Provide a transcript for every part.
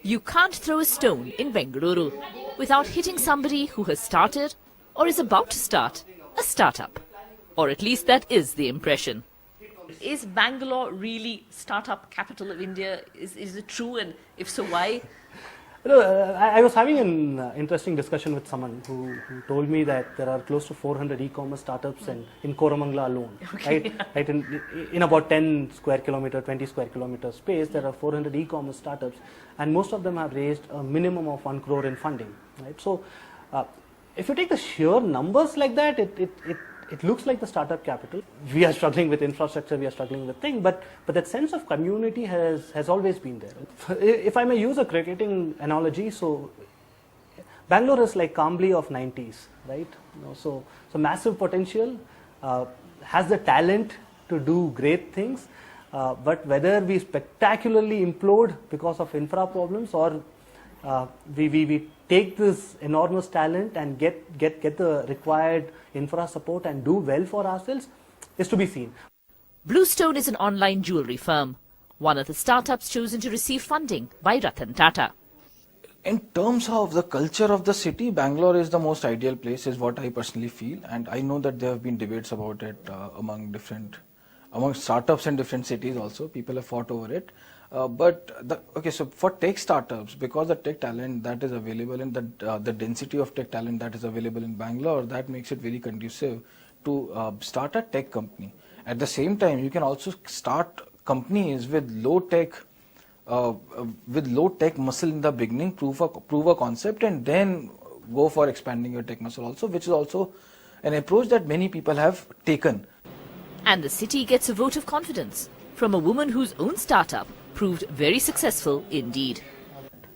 You can't throw a stone in Bengaluru without hitting somebody who has started or is about to start a startup. Or at least that is the impression. Is Bangalore really startup capital of India? Is it true, and if so, why? I was having an interesting discussion with someone who told me that there are close to 400 e-commerce startups in Koramangala alone. Okay. Right? In about 10 square kilometer, 20 square kilometer space, there are 400 e-commerce startups, and most of them have raised a minimum of 1 crore in funding. Right? So, if you take the sheer numbers like that, it looks like the startup capital. We are struggling with infrastructure, we are struggling with things, but that sense of community has always been there. If I may use a cricketing analogy, so Bangalore is like Kambli of 90s, right? So massive potential, has the talent to do great things, but whether we spectacularly implode because of infra problems or we take this enormous talent and get the required infra support and do well for ourselves is to be seen. Bluestone is an online jewellery firm, one of the startups chosen to receive funding by Ratan Tata. In terms of the culture of the city, Bangalore is the most ideal place, is what I personally feel, and I know that there have been debates about it among startups in different cities also. People have fought over it. So for tech startups, because the tech talent that is available and the density of tech talent that is available in Bangalore, that makes it very conducive to start a tech company. At the same time, you can also start companies with low tech muscle in the beginning, prove a concept, and then go for expanding your tech muscle also, which is also an approach that many people have taken. And the city gets a vote of confidence from a woman whose own startup proved very successful indeed.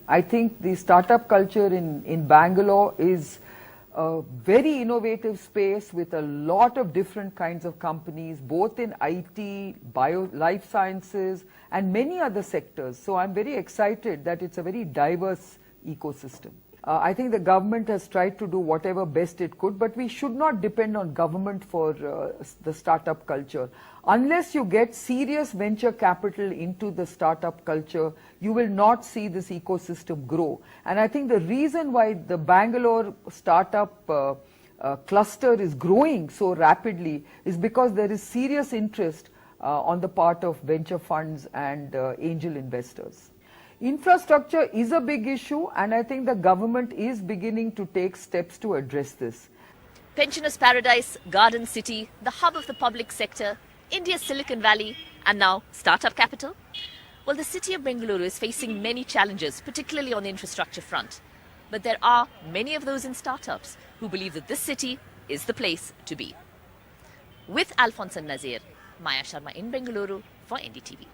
I think the startup culture in Bangalore is a very innovative space with a lot of different kinds of companies, both in IT, life sciences, and many other sectors. So I'm very excited that it's a very diverse ecosystem. I think the government has tried to do whatever best it could, but we should not depend on government for the startup culture. Unless you get serious venture capital into the startup culture, you will not see this ecosystem grow. And I think the reason why the Bangalore startup cluster is growing so rapidly is because there is serious interest on the part of venture funds and angel investors. Infrastructure is a big issue, and I think the government is beginning to take steps to address this. Pensioners' paradise, garden city, the hub of the public sector, India's Silicon Valley, and now startup capital? Well, the city of Bengaluru is facing many challenges, particularly on the infrastructure front. But there are many of those in startups who believe that this city is the place to be. With Alphonse and Nazir, Maya Sharma in Bengaluru for NDTV.